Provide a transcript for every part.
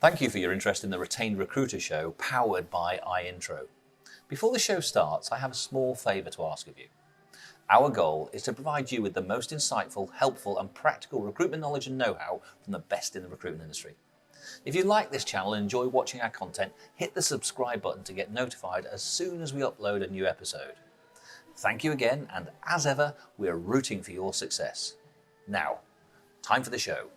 Thank you for your interest in the Retained Recruiter show powered by iIntro. Before the show starts, I have a small favour to ask of you. Our goal is to provide you with the most insightful, helpful and practical recruitment knowledge and know-how from the best in the recruitment industry. If you like this channel and enjoy watching our content, hit the subscribe button to get notified as soon as we upload a new episode. Thank you again, and as ever, we're rooting for your success. Now, time for the show.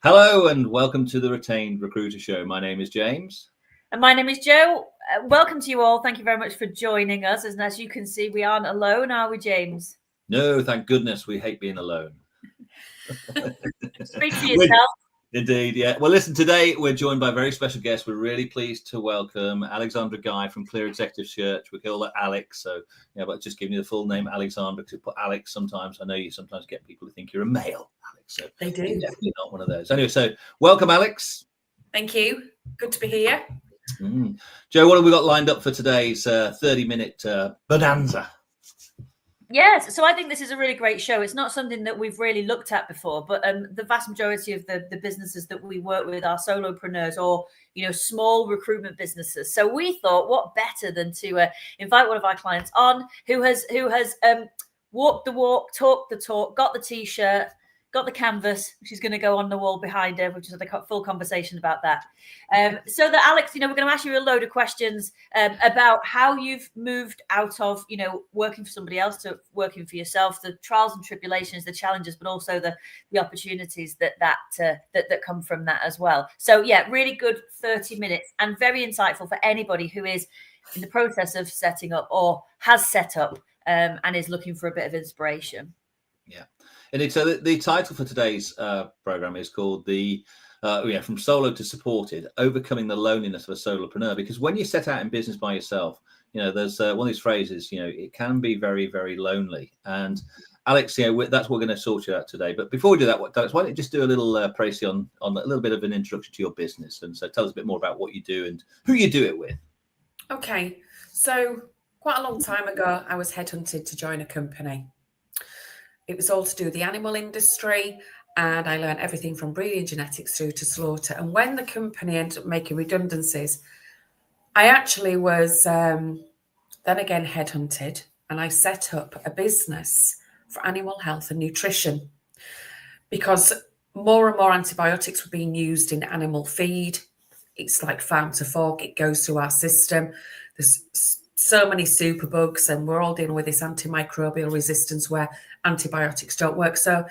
Hello and welcome to the Retained Recruiter show. My name is James. And my name is Jo. Welcome to you all. Thank you very much for joining us. And as you can see, we aren't alone, are we, James? No, thank goodness. We hate being alone. Speak for yourself. Indeed, yeah. Well, listen, today we're joined by a very special guest. We're really pleased to welcome Alexandra Guy from Clear Executive Search. We call her Alex. So, yeah, but just give me the full name, Alexandra, because put Alex sometimes. I know you sometimes get people who think you're a male, Alex. So they do. You're definitely not one of those. Anyway, so welcome, Alex. Thank you. Good to be here. Jo, what have we got lined up for today's 30-minute bonanza? Yes, so I think this is a really great show. It's not something that we've really looked at before, but the vast majority of the businesses that we work with are solopreneurs or, small recruitment businesses. So we thought, what better than to invite one of our clients on who has walked the walk, talked the talk, got the T-shirt, got the canvas, which is going to go on the wall behind her, which is a full conversation about that. So that, Alex, we're going to ask you a load of questions about how you've moved out of, working for somebody else to working for yourself, the trials and tribulations, the challenges, but also the opportunities that come from that as well. So, yeah, really good 30 minutes and very insightful for anybody who is in the process of setting up or has set up and is looking for a bit of inspiration. Yeah. And it's the title for today's program is called From Solo to Supported, Overcoming the Loneliness of a Solopreneur. Because when you set out in business by yourself, there's one of these phrases, it can be very, very lonely. And Alex, that's what we're going to sort you out today. But before we do that, Alex, why don't you just do a little précis on a little bit of an introduction to your business. And so tell us a bit more about what you do and who you do it with. Okay. So quite a long time ago, I was headhunted to join a company. It was all to do with the animal industry, and I learned everything from breeding genetics through to slaughter. And when the company ended up making redundancies, I actually was then again headhunted, and I set up a business for animal health and nutrition because more and more antibiotics were being used in animal feed. It's like farm to fork. It goes through our system. There's so many superbugs, and we're all dealing with this antimicrobial resistance where antibiotics don't work. So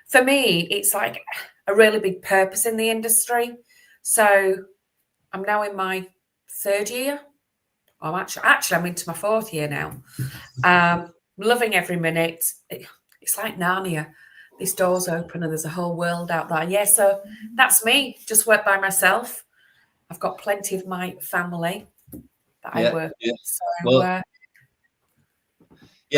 for me, it's like a really big purpose in the industry. So I'm now in my third year. I'm into my fourth year now. Loving every minute. It's like Narnia. This door's open and there's a whole world out there. Yeah, so that's me. Just work by myself. I've got plenty of my family that I work with. So,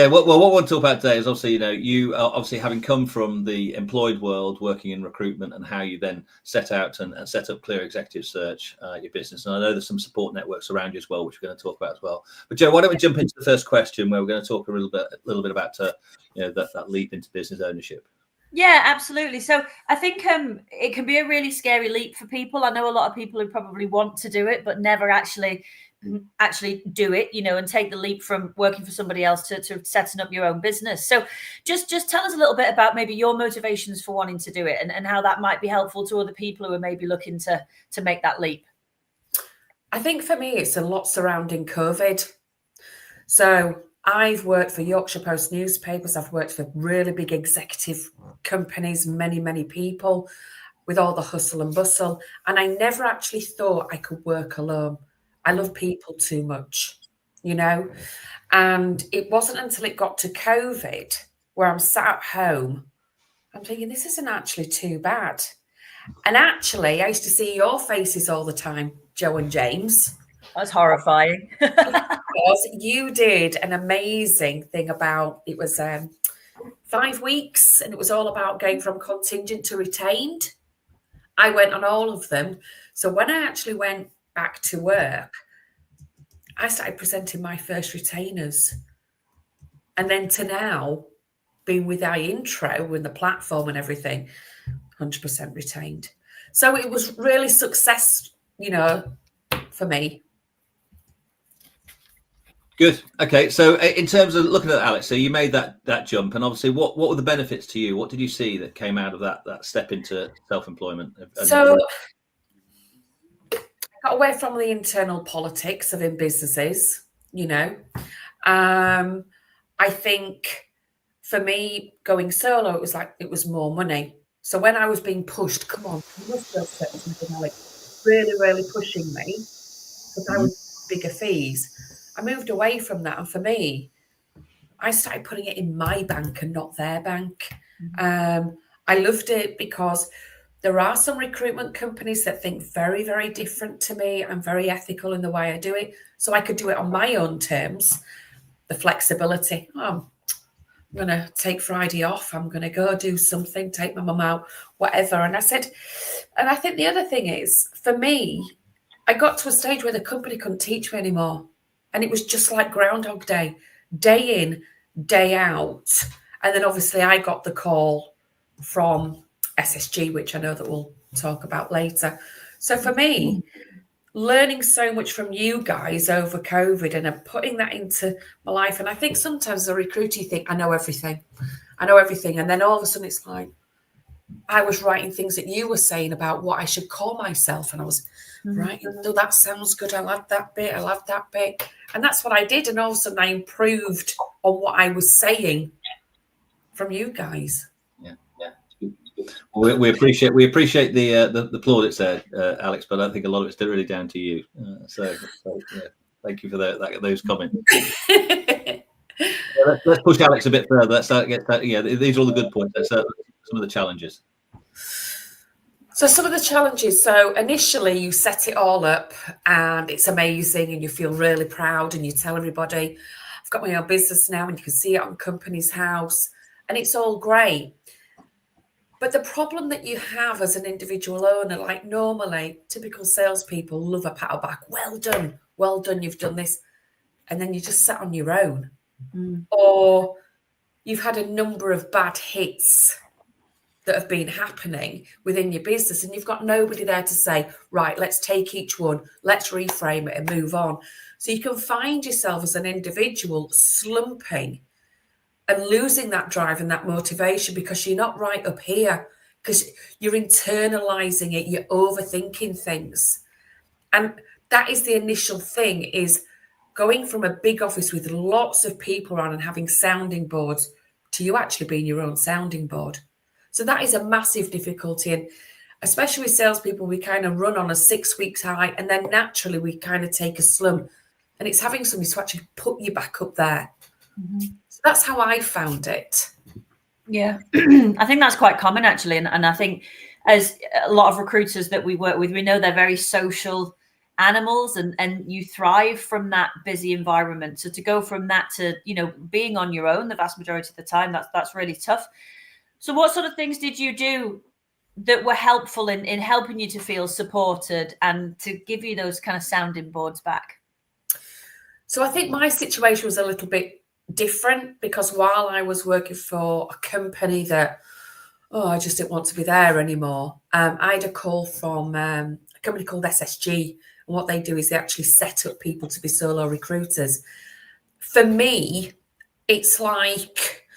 what I want to talk about today is obviously, you obviously having come from the employed world, working in recruitment, and how you then set out and set up Clear Executive Search, your business. And I know there's some support networks around you as well, which we're going to talk about as well. But Jo, why don't we jump into the first question, where we're going to talk a little bit about that leap into business ownership. Yeah, absolutely. So I think it can be a really scary leap for people. I know a lot of people who probably want to do it, but never actually do it, and take the leap from working for somebody else to setting up your own business. So just tell us a little bit about maybe your motivations for wanting to do it and how that might be helpful to other people who are maybe looking to make that leap. I think for me, it's a lot surrounding COVID. So I've worked for Yorkshire Post newspapers. I've worked for really big executive companies, many, many people with all the hustle and bustle. And I never actually thought I could work alone. I love people too much, and it wasn't until it got to COVID where I'm sat at home, I'm thinking, this isn't actually too bad. And actually, I used to see your faces all the time, Jo and James. That's horrifying. Because you did an amazing thing about, it was 5 weeks, and it was all about going from contingent to retained. I went on all of them. So when I actually went back to work, I started presenting my first retainers. And then to now, being with iIntro and the platform and everything, 100% retained. So it was really success, for me. Good. Okay. So in terms of looking at Alex, so you made that jump, and obviously, what were the benefits to you? What did you see that came out of that step into self-employment? So I got away from the internal politics of in businesses. I think for me going solo, it was more money. So when I was being pushed, come on, you must go something, Alex, really, really pushing me because I was bigger fees. I moved away from that, and for me, I started putting it in my bank and not their bank. I loved it because there are some recruitment companies that think very, very different to me. I'm very ethical in the way I do it, so I could do it on my own terms. The flexibility. Oh, I'm going to take Friday off. I'm going to go do something, take my mum out, whatever. And I said, and I think the other thing is, for me, I got to a stage where the company couldn't teach me anymore. And it was just like Groundhog Day, day in, day out. And then obviously I got the call from SSG, which I know that we'll talk about later. So for me, learning so much from you guys over COVID and putting that into my life. And I think sometimes as a recruiter, you think, I know everything. And then all of a sudden it's like, I was writing things that you were saying about what I should call myself. And I was writing, oh, that sounds good. I'll add that bit. And that's what I did. And all of a sudden I improved on what I was saying from you guys. Well, we appreciate the plaudits there, Alex, but I think a lot of it's really down to you. So thank you for those comments. Let's push Alex a bit further. Let's get that. Yeah, these are all the good points. Let's some of the challenges. So some of the challenges. So initially you set it all up and it's amazing and you feel really proud and you tell everybody, I've got my own business now, and you can see it on Company's House and it's all great. But the problem that you have as an individual owner, like normally typical salespeople love a pat on the back. Well done, you've done this. And then you just sat on your own. Or you've had a number of bad hits that have been happening within your business and you've got nobody there to say, right, let's take each one, let's reframe it and move on. So you can find yourself as an individual slumping and losing that drive and that motivation because you're not right up here, because you're internalizing it, you're overthinking things. And that is the initial thing, is going from a big office with lots of people around and having sounding boards to you actually being your own sounding board. So that is a massive difficulty. And especially with salespeople, we kind of run on a 6 weeks high and then naturally we kind of take a slump. And it's having somebody to actually put you back up there. So that's how I found it. Yeah, I think that's quite common actually. And I think as a lot of recruiters that we work with, we know they're very social animals and you thrive from that busy environment. So to go from that to, being on your own the vast majority of the time, that's really tough. So what sort of things did you do that were helpful in helping you to feel supported and to give you those kind of sounding boards back? So I think my situation was a little bit different because while I was working for a company that, I just didn't want to be there anymore, I had a call from a company called SSG. And what they do is they actually set up people to be solo recruiters. For me, it's like,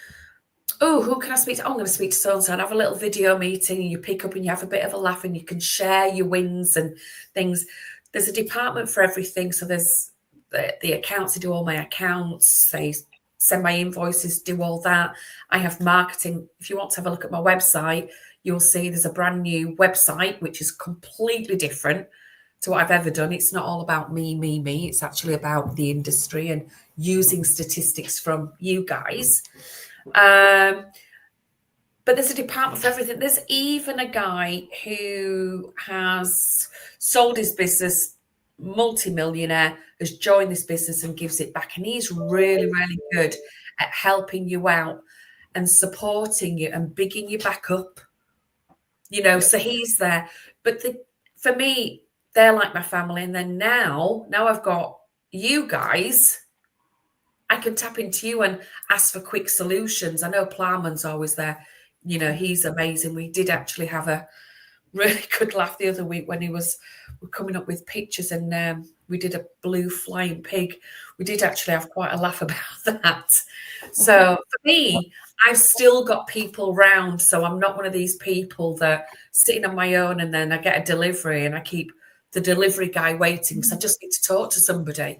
who can I speak to? I'm going to speak to so-and-so and have a little video meeting and you pick up and you have a bit of a laugh and you can share your wins and things. There's a department for everything. So there's the accounts, they do all my accounts. They send my invoices, do all that. I have marketing. If you want to have a look at my website, you'll see there's a brand new website, which is completely different to what I've ever done. It's not all about me. It's actually about the industry and using statistics from you guys. But there's a department for everything. There's even a guy who has sold his business, multi-millionaire, has joined this business and gives it back. And he's really, really good at helping you out and supporting you and bigging you back up. So he's there. But for me, they're like my family. And then now I've got you guys, I can tap into you and ask for quick solutions. I know Plowman's always there. You know, he's amazing. We did actually have a really good laugh the other week when we're coming up with pictures, and we did a blue flying pig. We did actually have quite a laugh about that. So for me, I've still got people round. So I'm not one of these people that sitting on my own and then I get a delivery and I keep the delivery guy waiting because I just need to talk to somebody.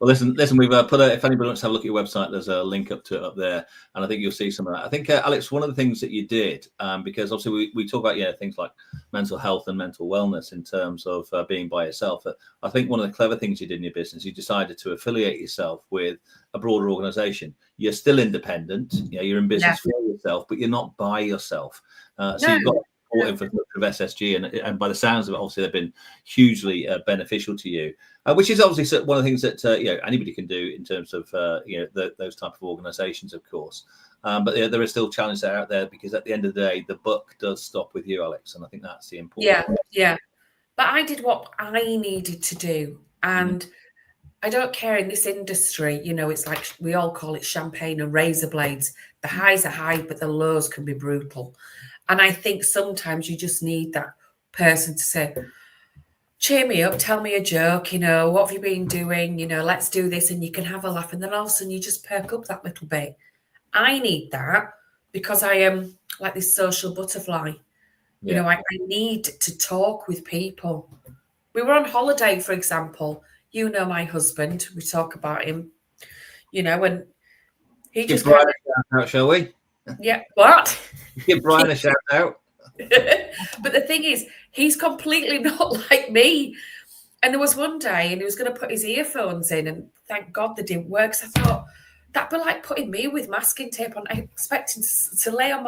Well, listen. We've put if anybody wants to have a look at your website, there's a link up to it up there, and I think you'll see some of that. I think, Alex, one of the things that you did, because obviously we talk about things like mental health and mental wellness in terms of being by yourself. I think one of the clever things you did in your business, you decided to affiliate yourself with a broader organisation. You're support independent. You're in business for yourself, but you're not by yourself. So you've got infrastructure of SSG, and by the sounds of it, obviously they've been hugely beneficial to you, which is obviously one of the things that anybody can do in terms of those type of organisations, of course. But there are still challenges out there, because at the end of the day, the buck does stop with you, Alex, and I think that's the important point. Yeah. But I did what I needed to do, and I don't care in this industry. It's like we all call it champagne and razor blades. The highs are high, but the lows can be brutal. And I think sometimes you just need that person to say, cheer me up, tell me a joke, what have you been doing? Let's do this, and you can have a laugh. And then all of a sudden you just perk up that little bit. I need that because I am like this social butterfly. I need to talk with people. We were on holiday, for example. My husband, we talk about him, and he Give Brian a shout out, shall we? Yeah, what? Give Brian a shout out. But the thing is, he's completely not like me. And there was one day, and he was going to put his earphones in, and thank God they didn't work. So I thought, that'd be like putting me with masking tape on, expecting to lay on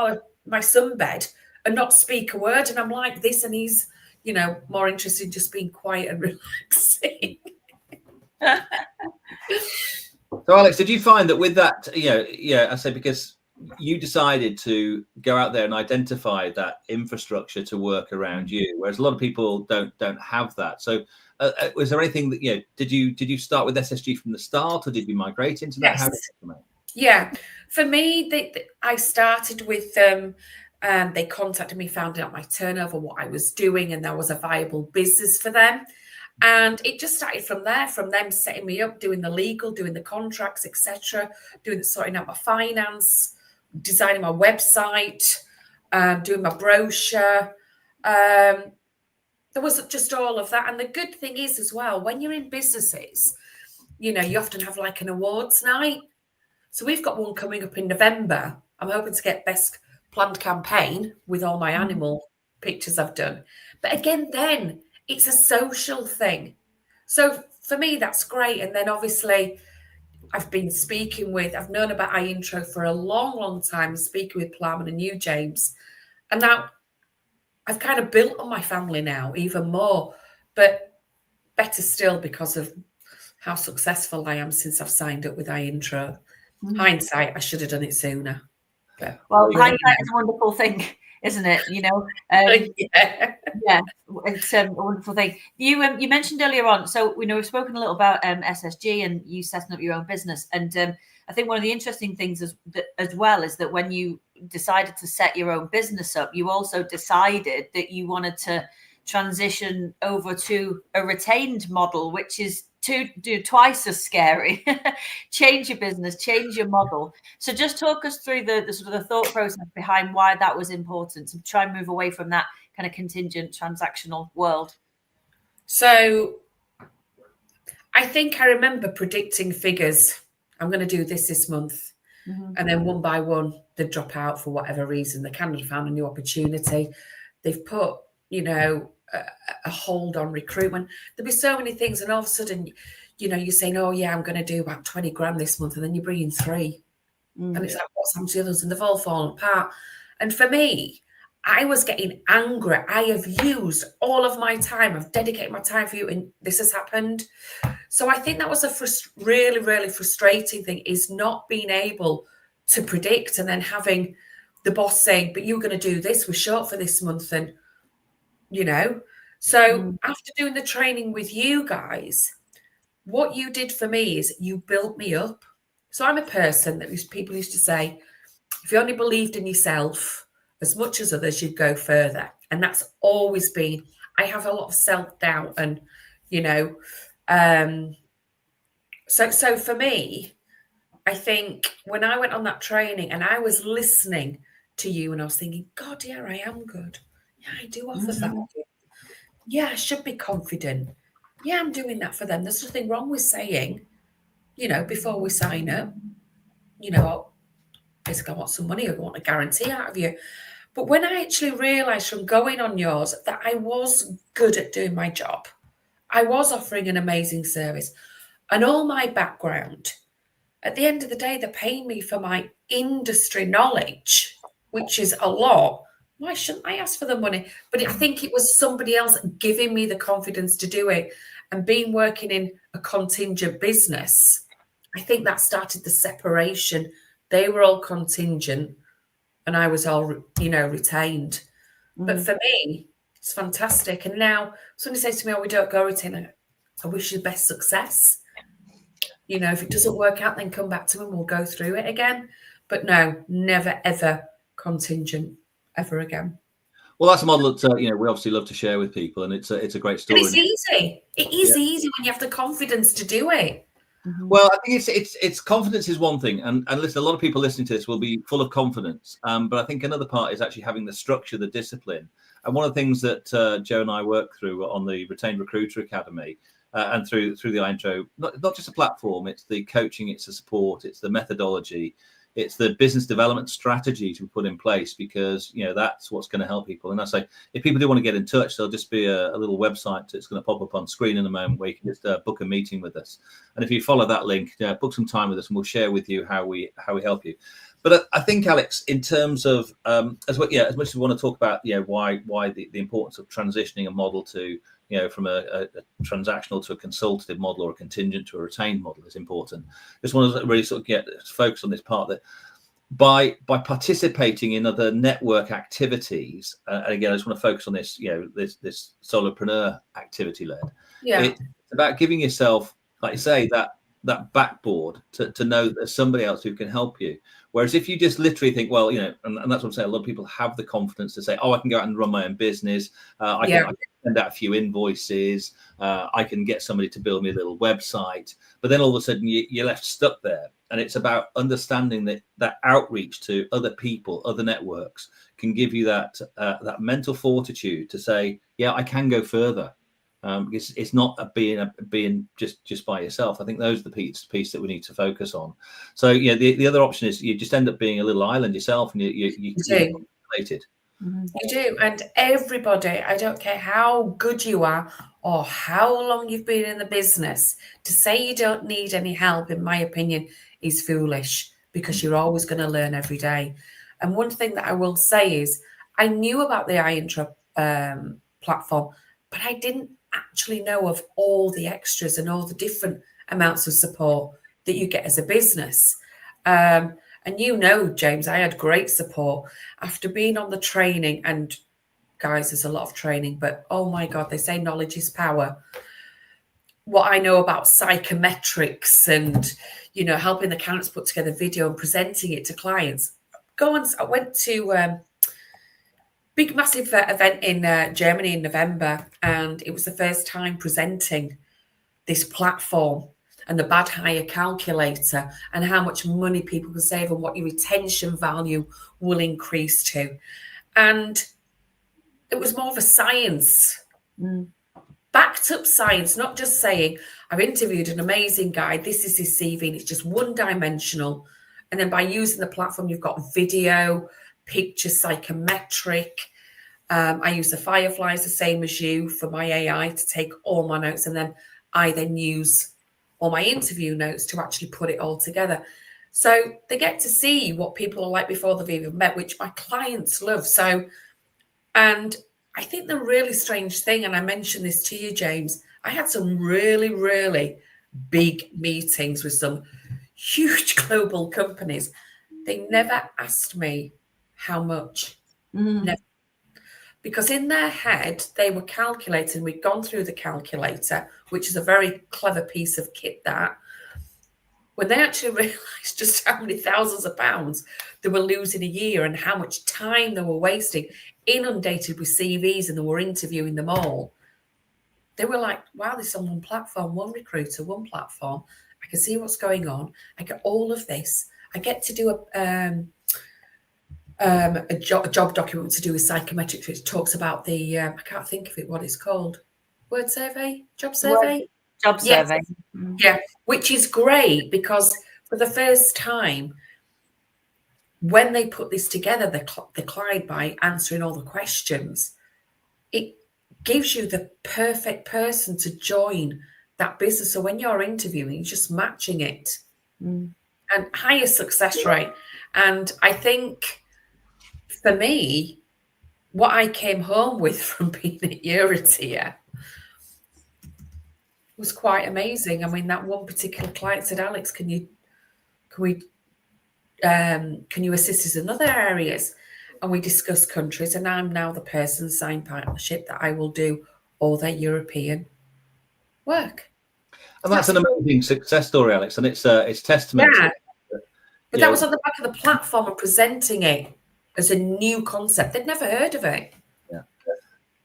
my sunbed and not speak a word. And I'm like this, and he's, more interested in just being quiet and relaxing. So, Alex, did you find that with that, I say, because you decided to go out there and identify that infrastructure to work around you, whereas a lot of people don't have that. So, was there anything that did you start with SSG from the start, or did you migrate into that? Yes. How did it come out? Yeah, for me, I started with them. They contacted me, found out my turnover, what I was doing, and there was a viable business for them. And it just started from there, from them setting me up, doing the legal, doing the contracts, etc., sorting out my finance, designing my website, doing my brochure. There was just all of that. And the good thing is as well, when you're in businesses, you often have like an awards night. So we've got one coming up in November. I'm hoping to get best planned campaign with all my animal pictures I've done. But again, then it's a social thing. So for me, that's great. And then obviously I've known about iIntro for a long, long time, speaking with Plowman and you, James. And now I've kind of built on my family now even more, but better still because of how successful I am since I've signed up with iIntro. Hindsight, I should have done it sooner. But, hindsight is a wonderful thing, isn't it? Yeah, it's a wonderful thing. You mentioned earlier on, so we've spoken a little about SSG and you setting up your own business, and I think one of the interesting things as well is that when you decided to set your own business up, you also decided that you wanted to transition over to a retained model, which is to do twice as scary. Change your business, change your model. So just talk us through the sort of the thought process behind why that was important to try and move away from that kind of contingent transactional world. So I think I remember predicting figures. I'm going to do this month. And then one by one, they'd drop out for whatever reason. They kind of found a new opportunity. They've put, a hold on recruitment. There'd be so many things, and all of a sudden, you're saying, "Oh yeah, I'm going to do about 20 grand this month," and then you bring in 3, and it's like, "What's happened to the others?" And they've all fallen apart. And for me, I was getting angry. I have used all of my time. I've dedicated my time for you, and this has happened. So I think that was a really, really frustrating thing, is not being able to predict, and then having the boss saying, "But you're going to do this. We're short for this month," and So after doing the training with you guys, what you did for me is you built me up. So I'm a person that people used to say, if you only believed in yourself as much as others, you'd go further. And that's always been, I have a lot of self-doubt and, so for me, I think when I went on that training and I was listening to you and I was thinking, God, yeah, I am good. Yeah, I do offer value. Yeah, I should be confident. Yeah, I'm doing that for them. There's nothing wrong with saying, before we sign up, basically I want some money, I want a guarantee out of you. But when I actually realised from going on yours that I was good at doing my job, I was offering an amazing service, and all my background, at the end of the day, they're paying me for my industry knowledge, which is a lot. Why shouldn't I ask for the money? But I think it was somebody else giving me the confidence to do it. And being working in a contingent business, I think that started the separation. They were all contingent and I was all, retained. But for me, it's fantastic. And now somebody says to me, oh, we don't go retained. I wish you the best success. If it doesn't work out, then come back to me and we'll go through it again. But no, never, ever contingent ever again. Well, that's a model that we obviously love to share with people, and it's a great story. And it's easy. It is easy when you have the confidence to do it. Well, I think it's confidence is one thing, and listen, a lot of people listening to this will be full of confidence, but I think another part is actually having the structure, the discipline. And one of the things that Joe and I work through on the Retained Recruiter Academy and through the intro, not just a platform, it's the coaching, it's the support, it's the methodology, it's the business development strategies we put in place, because that's what's going to help people. And I say, if people do want to get in touch, there'll just be a little website that's going to pop up on screen in a moment where you can just book a meeting with us. And if you follow that link, book some time with us, and we'll share with you how we help you. But I think, Alex, in terms of as much as we want to talk about why the importance of transitioning a model to from a transactional to a consultative model, or a contingent to a retained model, is important. Just want to really sort of get focused on this part, that by participating in other network activities, and again, I just want to focus on this, this solopreneur activity led. Yeah, it's about giving yourself, like you say, that backboard to know that there's somebody else who can help you. Whereas if you just literally think, well, and that's what I'm saying, a lot of people have the confidence to say, oh, I can go out and run my own business. I can send out a few invoices. I can get somebody to build me a little website. But then all of a sudden you're left stuck there. And it's about understanding that outreach to other people, other networks, can give you that mental fortitude to say, yeah, I can go further. Because it's not being just by yourself. I think those are the piece that we need to focus on. So the other option is you just end up being a little island yourself, and you're related. You do, and everybody, I don't care how good you are or how long you've been in the business, to say you don't need any help, in my opinion, is foolish, because you're always going to learn every day. And one thing that I will say is, I knew about the iIntro platform, but I didn't actually know of all the extras and all the different amounts of support that you get as a business. And James, I had great support after being on the training. And guys, there's a lot of training, but oh my God, they say knowledge is power. What I know about psychometrics and, helping the candidates put together video and presenting it to clients. I went to big, massive event in Germany in November, and it was the first time presenting this platform and the bad hire calculator and how much money people can save and what your retention value will increase to. And it was more of a science, backed up science, not just saying, I've interviewed an amazing guy, this is his CV, and it's just one dimensional. And then by using the platform, you've got video, picture, psychometric. I use the Fireflies, the same as you, for my AI to take all my notes, and then I use all my interview notes to actually put it all together. So they get to see what people are like before they've even met, which my clients love. So, and I think the really strange thing, and I mentioned this to you, James, I had some really, really big meetings with some huge global companies. They never asked me how much. Never. because in their head, they were calculating, we'd gone through the calculator, which is a very clever piece of kit that, when they actually realised just how many thousands of pounds they were losing a year and how much time they were wasting, inundated with CVs, and they were interviewing them all, they were like, wow, this is on one platform, one recruiter, one platform. I can see what's going on. I get all of this. I get to do a job document to do with psychometrics, which talks about the, I can't think of it, what it's called. Word survey? Job survey? Job survey. Yeah, which is great, because for the first time, when they put this together, the client, by answering all the questions, it gives you the perfect person to join that business. So when you're interviewing, you're just matching it. And higher success rate. And I think for me, what I came home with from being at Eurotea was quite amazing. I mean, that one particular client said, Alex, can you assist us in other areas? And we discussed countries, and I'm now the person signed partnership that I will do all their European work. And that's an amazing success story, Alex, and it's testament. Yeah. But that was on the back of the platform and presenting it as a new concept. They'd never heard of it. Yeah.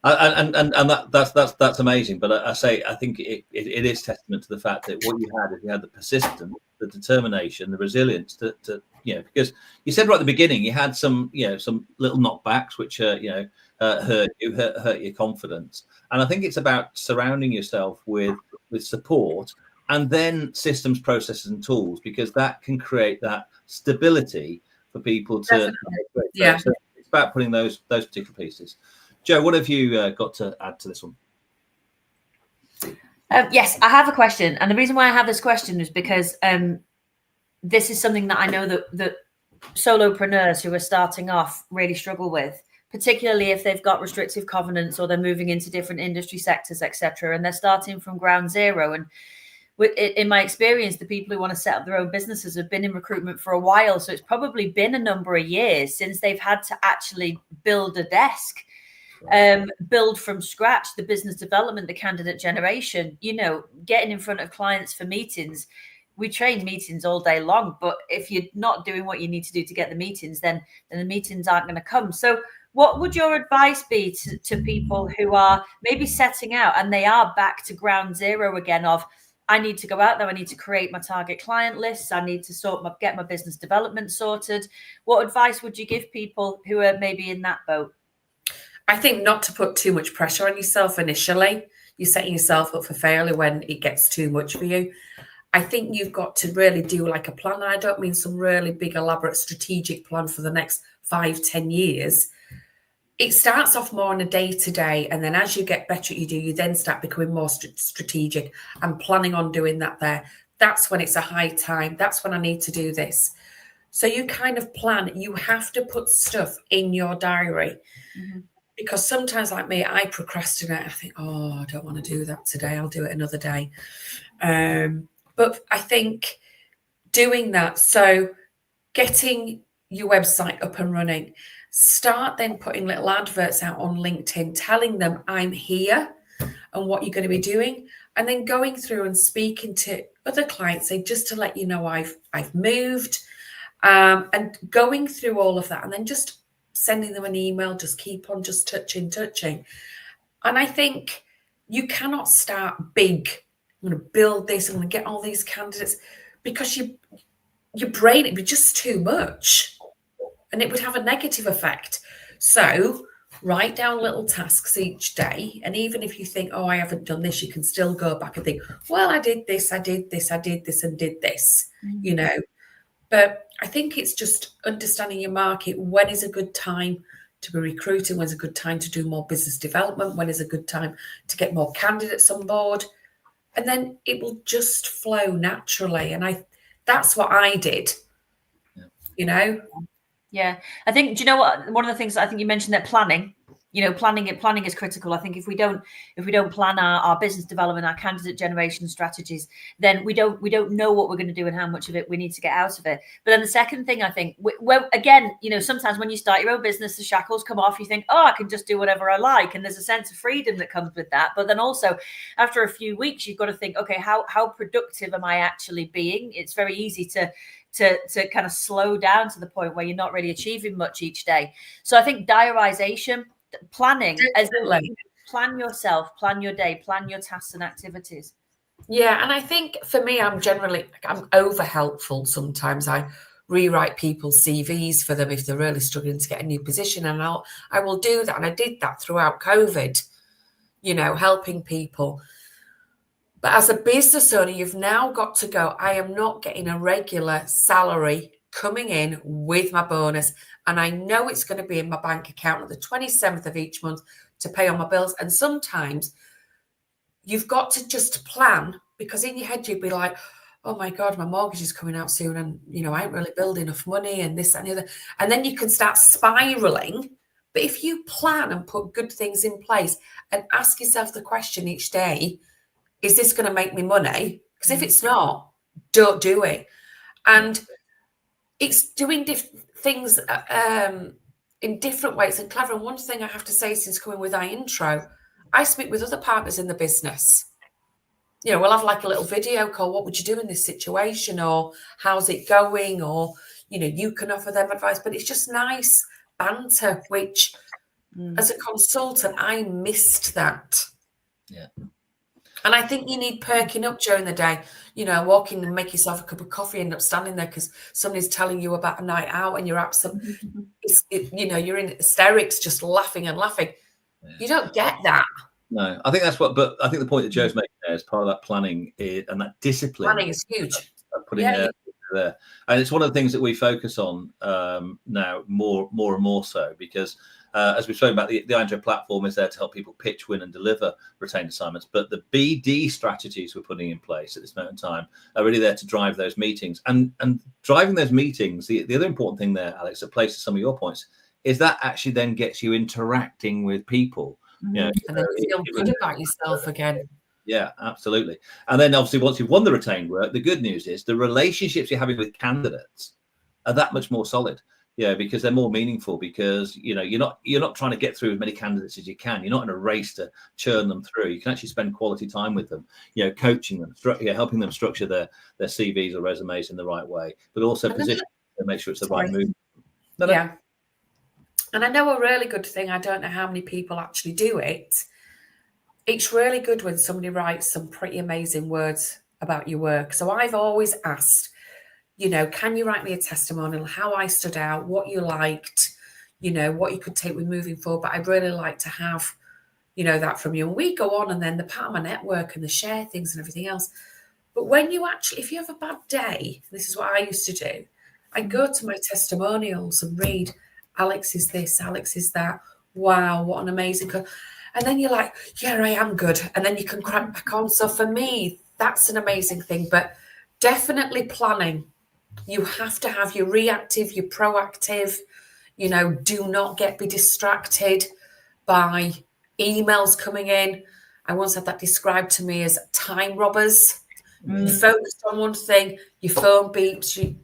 And that's amazing. But I think it is testament to the fact that what you had the persistence, the determination, the resilience to because you said right at the beginning you had some little knockbacks which hurt your confidence. And I think it's about surrounding yourself with support, and then systems, processes, and tools, because that can create that stability for people to. Yeah. So it's about putting those particular pieces. Jo, what have you got to add to this one? Yes, I have a question, and the reason why I have this question is because this is something that I know that solopreneurs who are starting off really struggle with, particularly if they've got restrictive covenants or they're moving into different industry sectors, etc., and they're starting from ground zero. And in my experience, the people who want to set up their own businesses have been in recruitment for a while, so it's probably been a number of years since they've had to actually build a desk. Build from scratch the business development, the candidate generation, getting in front of clients for meetings. We train meetings all day long, but if you're not doing what you need to do to get the meetings, then the meetings aren't going to come. So what would your advice be to people who are maybe setting out and they are back to ground zero again of, I need to go out there, I need to create my target client lists, I need to get my business development sorted. What advice would you give people who are maybe in that boat? I think not to put too much pressure on yourself initially. You're setting yourself up for failure when it gets too much for you. I think you've got to really do like a plan. And I don't mean some really big, elaborate strategic plan for the next 5-10 years. It starts off more on a day-to-day. And then as you get better at you then start becoming more strategic. I'm planning on doing that there. That's when it's a high time. That's when I need to do this. So you kind of plan. You have to put stuff in your diary. Mm-hmm. Because sometimes, like me, I procrastinate. I think, I don't want to do that today. I'll do it another day. But I think doing that, so getting your website up and running, start then putting little adverts out on LinkedIn, telling them I'm here and what you're going to be doing, and then going through and speaking to other clients, say, just to let you know I've moved, and going through all of that, and then just sending them an email, just keep on just touching. And I think you cannot start big. I'm going to build this, I'm going to get all these candidates, because your brain, it'd be just too much and it would have a negative effect. So write down little tasks each day. And even if you think, I haven't done this, you can still go back and think, well, I did this, and did this, But I think it's just understanding your market. When is a good time to be recruiting? When's a good time to do more business development? When is a good time to get more candidates on board? And then it will just flow naturally. And that's what I did, Yeah. I think, do you know what? One of the things I think you mentioned, that planning, planning is critical. I think if we don't plan our business development, our candidate generation strategies, then we don't know what we're going to do and how much of it we need to get out of it. But then the second thing, I think, again, sometimes when you start your own business, the shackles come off. You think, oh, I can just do whatever I like, and there's a sense of freedom that comes with that. But then also, after a few weeks, you've got to think, okay, how productive am I actually being? It's very easy to kind of slow down to the point where you're not really achieving much each day. So I think diarization, planning, plan yourself, plan your day, plan your tasks and activities. Yeah, and I think for me, I'm over helpful sometimes. I rewrite people's CVs for them if they're really struggling to get a new position, and I will do that. And I did that throughout COVID, helping people. But as a business owner, you've now got to go, I am not getting a regular salary coming in with my bonus. And I know it's going to be in my bank account at the 27th of each month to pay all my bills. And sometimes you've got to just plan, because in your head, you'd be like, oh my God, my mortgage is coming out soon. And, I ain't really building enough money and this, that, and the other. And then you can start spiraling. But if you plan and put good things in place and ask yourself the question each day, is this going to make me money? Because if it's not, don't do it. And it's doing things in different ways and clever. And one thing I have to say, since coming with iIntro, I speak with other partners in the business. We'll have like a little video call. What would you do in this situation? Or how's it going? Or, you can offer them advice. But it's just nice banter, which as a consultant, I missed that. Yeah. And I think you need perking up during the day, walk in and make yourself a cup of coffee, end up standing there because somebody's telling you about a night out and you're absent. You're in hysterics, just laughing and laughing. Yeah. You don't get that. No, I think but I think the point that Joe's making there is part of that planning and that discipline. Planning is huge. Putting there. And it's one of the things that we focus on now more and more so, because as we've spoken about, the iIntro platform is there to help people pitch, win and deliver retained assignments. But the BD strategies we're putting in place at this moment in time are really there to drive those meetings. And driving those meetings, the other important thing there, Alex, that plays to some of your points, is that actually then gets you interacting with people. And then you feel good about yourself again. Yeah, absolutely. And then obviously once you've won the retained work, the good news is the relationships you're having with candidates are that much more solid. Yeah, because they're more meaningful, because you're not trying to get through as many candidates as you can. You're not in a race to churn them through. You can actually spend quality time with them, coaching them, helping them structure their CVs or resumes in the right way, but also position to make sure it's the right move. Yeah. And I know a really good thing, I don't know how many people actually do it. It's really good when somebody writes some pretty amazing words about your work. So I've always asked, can you write me a testimonial, how I stood out, what you liked, what you could take with moving forward. But I'd really like to have, that from you. And we go on, and then they're part of my network and they share things and everything else. But when you actually, if you have a bad day, this is what I used to do. I go to my testimonials and read, Alex is this, Alex is that. Wow, what an amazing. And then you're like, yeah, I am good. And then you can crack back on. So for me, that's an amazing thing. But definitely planning. You have to have your reactive, your proactive, do not be distracted by emails coming in. I once had that described to me as time robbers. You focused on one thing, your phone beeps,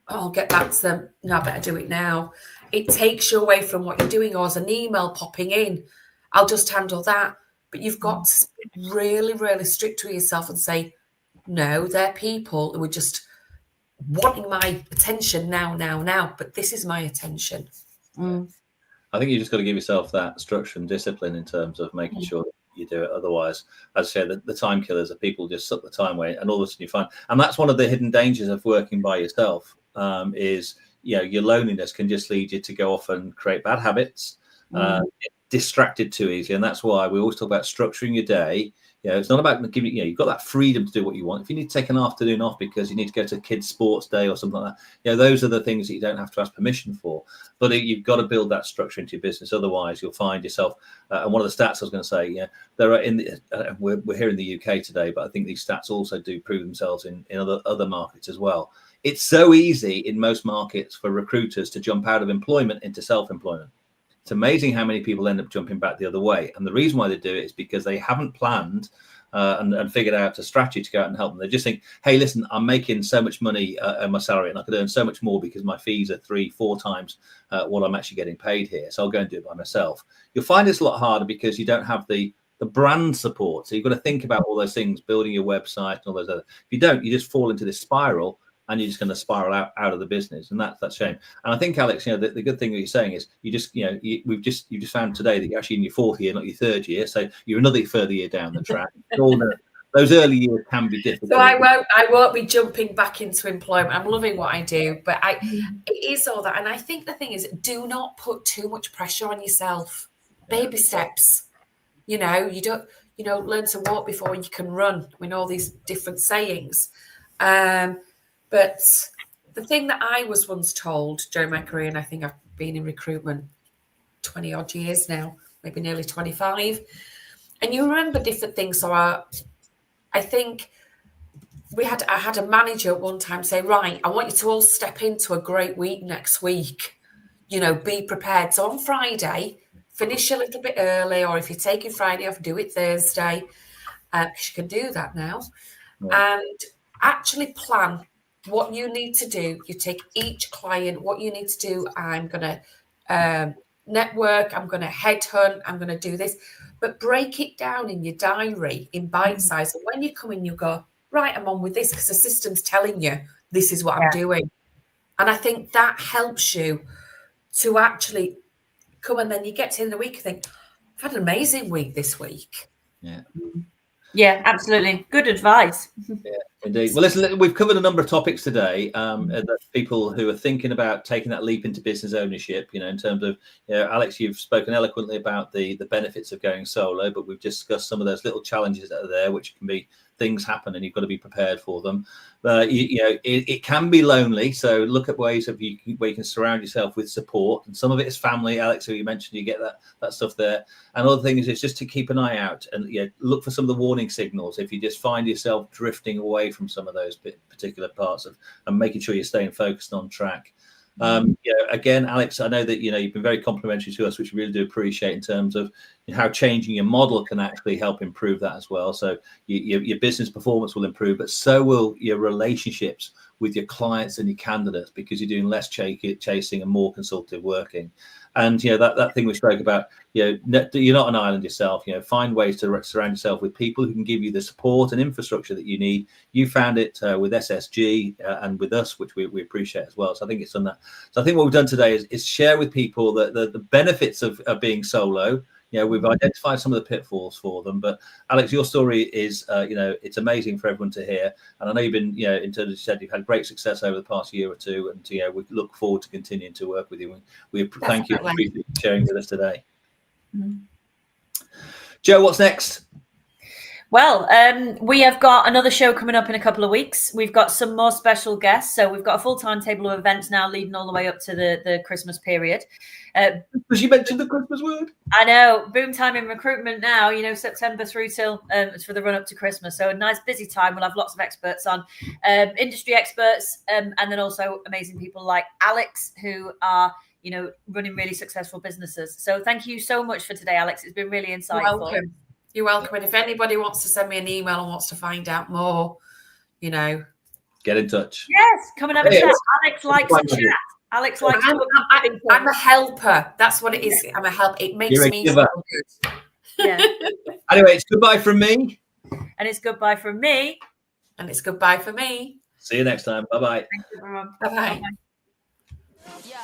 I'll get back to them. No, I better do it now. It takes you away from what you're doing, or as an email popping in, I'll just handle that. But you've got to be really, really strict with yourself and say, no, they're people who are just wanting my attention now, but this is my attention. I think you just got to give yourself that structure and discipline in terms of making sure that you do it. Otherwise, as I say, the time killers are people just suck the time away, and all of a sudden you find, and that's one of the hidden dangers of working by yourself, is your loneliness can just lead you to go off and create bad habits, distracted too easily. And that's why we always talk about structuring your day. It's not about giving, you've got that freedom to do what you want. If you need to take an afternoon off because you need to go to kids' sports day or something like that, those are the things that you don't have to ask permission for. But you've got to build that structure into your business. Otherwise, you'll find yourself, and one of the stats I was going to say, there are we're here in the UK today, but I think these stats also do prove themselves in other markets as well. It's so easy in most markets for recruiters to jump out of employment into self-employment. It's amazing how many people end up jumping back the other way. And the reason why they do it is because they haven't planned and figured out a strategy to go out and help them. They just think, hey, listen, I'm making so much money in my salary and I could earn so much more because my fees are 3-4 times what I'm actually getting paid here. So I'll go and do it by myself. You'll find it's a lot harder because you don't have the brand support. So you've got to think about all those things, building your website and all those other. If you don't, you just fall into this spiral and you're just going to spiral out of the business. And that's a shame. And I think, Alex, the good thing that you're saying is you just found today that you're actually in your 4th year, not your 3rd year. So you're another further year down the track. Those early years can be difficult. So I won't be jumping back into employment. I'm loving what I do, but it is all that. And I think the thing is, do not put too much pressure on yourself. Baby steps. You don't, learn to walk before you can run. I mean, all these different sayings. But the thing that I was once told during my career, and I think I've been in recruitment 20 odd years now, maybe nearly 25, and you remember different things. So I think I had a manager at one time say, right, I want you to all step into a great week next week, be prepared. So on Friday, finish a little bit early, or if you're taking Friday off, do it Thursday, because you can do that now. Yeah. And actually plan what you need to do. You take each client, what you need to do. I'm going to network, I'm going to headhunt, I'm going to do this. But break it down in your diary in bite size. And when you come in, you go, right, I'm on with this because the system's telling you this is what I'm doing. And I think that helps you to actually come, and then you get to the end of the week and think, I've had an amazing week this week. Yeah, absolutely. Good advice. Yeah, indeed. Well, listen, we've covered a number of topics today that people who are thinking about taking that leap into business ownership, in terms of, Alex, you've spoken eloquently about the benefits of going solo, but we've discussed some of those little challenges that are there, which can be things happen and you've got to be prepared for them. It can be lonely. So look at ways where you can surround yourself with support. And some of it is family, Alex, who you mentioned, you get that stuff there. And other things is just to keep an eye out and look for some of the warning signals. If you just find yourself drifting away from some of those particular parts and making sure you're staying focused on track. Again, Alex, I know that you've been very complimentary to us, which we really do appreciate in terms of how changing your model can actually help improve that as well. So your business performance will improve, but so will your relationships with your clients and your candidates, because you're doing less chasing and more consultative working. And that thing we spoke about, you're not an island yourself. Find ways to surround yourself with people who can give you the support and infrastructure that you need. You found it with SSG and with us, which we appreciate as well. So I think it's done that. So I think what we've done today is share with people the benefits of being solo. We've identified some of the pitfalls for them, but Alex, your story is, it's amazing for everyone to hear. And I know you've been, in terms of, you said you've had great success over the past year or two, and we look forward to continuing to work with you. We thank you for sharing with us today. Mm-hmm. Jo, what's next? Well, we have got another show coming up in a couple of weeks. We've got some more special guests. So we've got a full timetable of events now leading all the way up to the Christmas period. Because you mentioned the Christmas word. I know. Boom time in recruitment now, September through till for the run up to Christmas. So a nice busy time. We'll have lots of experts on, industry experts, and then also amazing people like Alex, who are, running really successful businesses. So thank you so much for today, Alex. It's been really insightful. You're welcome. You're welcome. And if anybody wants to send me an email and wants to find out more, get in touch. Yes, come and have a chat. Alex likes a chat. Alex likes I'm a helper. That's what it is. I'm a help. It makes me feel good. Yeah. Anyway, it's goodbye from me. And it's goodbye from me. And it's goodbye for me. See you next time. Bye-bye. Thank you, everyone. Bye-bye. Yeah.